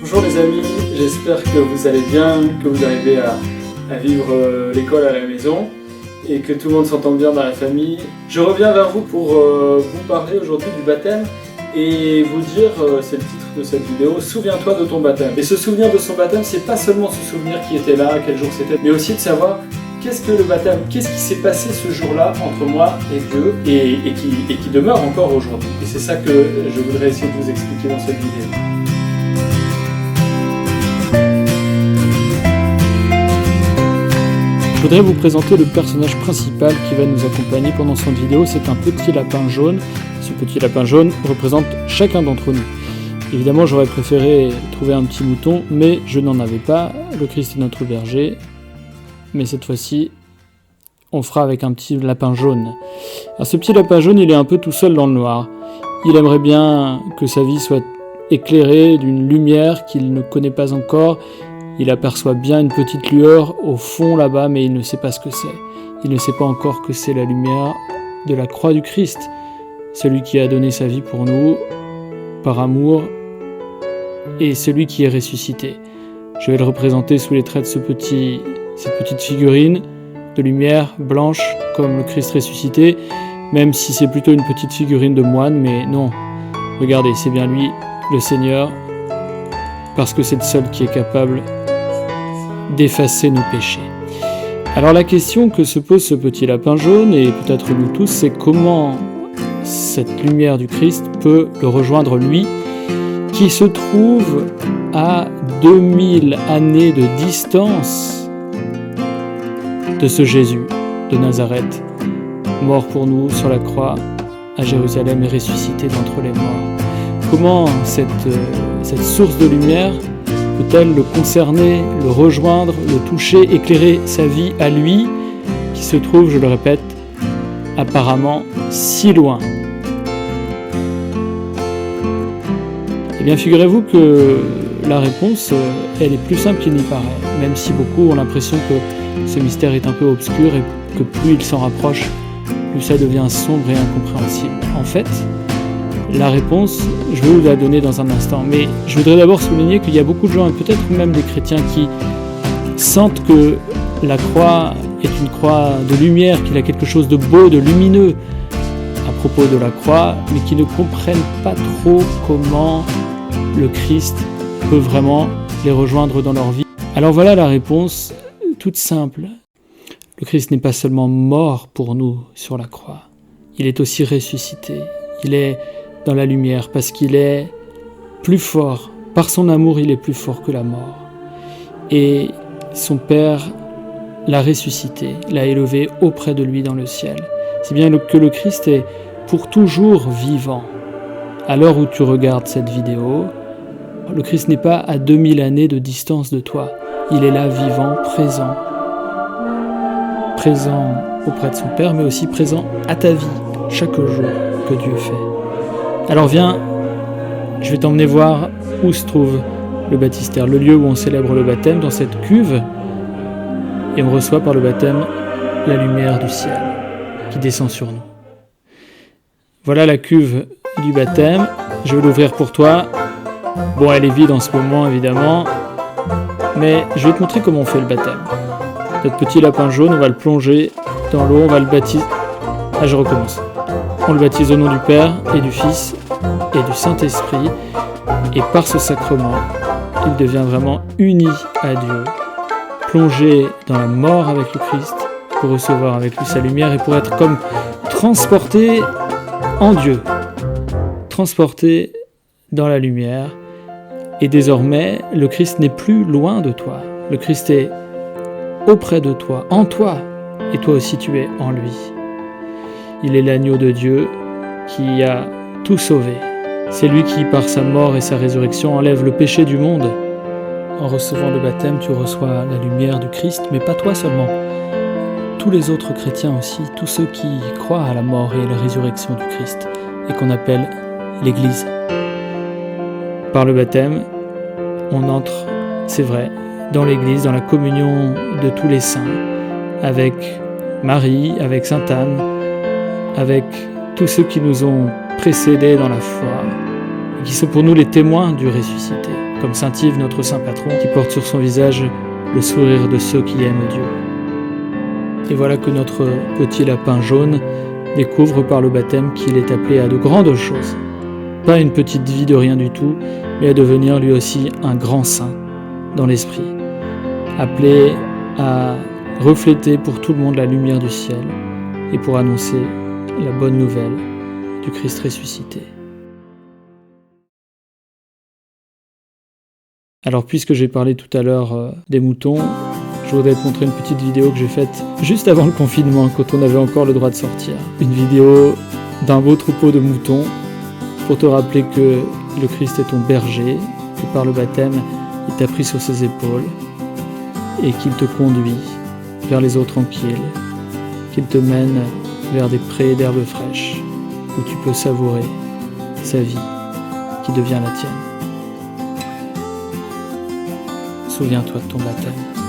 Bonjour les amis, j'espère que vous allez bien, que vous arrivez à vivre l'école à la maison et que tout le monde s'entend bien dans la famille. Je reviens vers vous pour vous parler aujourd'hui du baptême et vous dire, c'est le titre de cette vidéo, souviens-toi de ton baptême. Et se souvenir de son baptême, c'est pas seulement se souvenir qui était là, quel jour c'était, mais aussi de savoir qu'est-ce que le baptême, qu'est-ce qui s'est passé ce jour-là entre moi et Dieu et qui demeure encore aujourd'hui. Et c'est ça que je voudrais essayer de vous expliquer dans cette vidéo. Je voudrais vous présenter le personnage principal qui va nous accompagner pendant cette vidéo. C'est un petit lapin jaune. Ce petit lapin jaune représente chacun d'entre nous. Évidemment, j'aurais préféré trouver un petit mouton, mais je n'en avais pas. Le Christ est notre berger. Mais cette fois-ci, on fera avec un petit lapin jaune. Alors, ce petit lapin jaune, il est un peu tout seul dans le noir. Il aimerait bien que sa vie soit éclairée d'une lumière qu'il ne connaît pas encore. Il aperçoit bien une petite lueur au fond là-bas, mais il ne sait pas ce que c'est. Il ne sait pas encore que c'est la lumière de la croix du Christ, celui qui a donné sa vie pour nous, par amour, et celui qui est ressuscité. Je vais le représenter sous les traits de cette petite figurine de lumière blanche, comme le Christ ressuscité, même si c'est plutôt une petite figurine de moine, mais non. Regardez, c'est bien lui, le Seigneur, parce que c'est le seul qui est capable d'effacer nos péchés. Alors la question que se pose ce petit lapin jaune, et peut-être nous tous, c'est comment cette lumière du Christ peut le rejoindre lui, qui se trouve à 2000 années de distance de ce Jésus de Nazareth, mort pour nous sur la croix à Jérusalem et ressuscité d'entre les morts. Comment cette source de lumière peut-elle le concerner, le rejoindre, le toucher, éclairer sa vie à lui, qui se trouve, je le répète, apparemment si loin? Eh bien, figurez-vous que la réponse, elle est plus simple qu'il n'y paraît, même si beaucoup ont l'impression que ce mystère est un peu obscur et que plus il s'en rapproche, plus ça devient sombre et incompréhensible. En fait, la réponse, je vais vous la donner dans un instant, mais je voudrais d'abord souligner qu'il y a beaucoup de gens, et peut-être même des chrétiens, qui sentent que la croix est une croix de lumière, qu'il y a quelque chose de beau, de lumineux à propos de la croix, mais qui ne comprennent pas trop comment le Christ peut vraiment les rejoindre dans leur vie. Alors voilà la réponse, toute simple. Le Christ n'est pas seulement mort pour nous sur la croix, il est aussi ressuscité. Il est dans la lumière parce qu'il est plus fort. Par son amour, il est plus fort que la mort. Et son Père l'a ressuscité, l'a élevé auprès de lui dans le ciel. C'est bien que le Christ est pour toujours vivant. À l'heure où tu regardes cette vidéo, le Christ n'est pas à 2000 années de distance de toi. Il est là, vivant, présent. Présent auprès de son Père, mais aussi présent à ta vie, chaque jour que Dieu fait. Alors viens, je vais t'emmener voir où se trouve le baptistère, le lieu où on célèbre le baptême, dans cette cuve, et on reçoit par le baptême la lumière du ciel qui descend sur nous. Voilà la cuve du baptême, je vais l'ouvrir pour toi. Bon, elle est vide en ce moment évidemment, mais je vais te montrer comment on fait le baptême. Notre petit lapin jaune, on va le plonger dans l'eau, on va le baptiser. Ah, je recommence. On le baptise au nom du Père et du Fils et du Saint-Esprit. Et par ce sacrement, il devient vraiment uni à Dieu, plongé dans la mort avec le Christ, pour recevoir avec lui sa lumière et pour être comme transporté en Dieu, transporté dans la lumière. Et désormais, le Christ n'est plus loin de toi. Le Christ est auprès de toi, en toi, et toi aussi tu es en lui. Il est l'agneau de Dieu qui a tout sauvé. C'est lui qui, par sa mort et sa résurrection, enlève le péché du monde. En recevant le baptême, tu reçois la lumière du Christ, mais pas toi seulement. Tous les autres chrétiens aussi, tous ceux qui croient à la mort et à la résurrection du Christ, et qu'on appelle l'Église. Par le baptême, on entre, c'est vrai, dans l'Église, dans la communion de tous les saints, avec Marie, avec Sainte Anne, avec tous ceux qui nous ont précédés dans la foi, et qui sont pour nous les témoins du ressuscité. comme saint Yves, notre saint patron, qui porte sur son visage le sourire de ceux qui aiment Dieu. Et voilà que notre petit lapin jaune découvre par le baptême qu'il est appelé à de grandes choses. Pas une petite vie de rien du tout, mais à devenir lui aussi un grand saint dans l'esprit, appelé à refléter pour tout le monde la lumière du ciel et pour annoncer la bonne nouvelle du Christ ressuscité. Alors puisque j'ai parlé tout à l'heure des moutons, je voudrais te montrer une petite vidéo que j'ai faite juste avant le confinement, quand on avait encore le droit de sortir. Une vidéo d'un beau troupeau de moutons pour te rappeler que le Christ est ton berger, que par le baptême, il t'a pris sur ses épaules et qu'il te conduit vers les eaux tranquilles, qu'il te mène vers des prés d'herbes fraîches où tu peux savourer sa vie qui devient la tienne. Souviens-toi de ton baptême.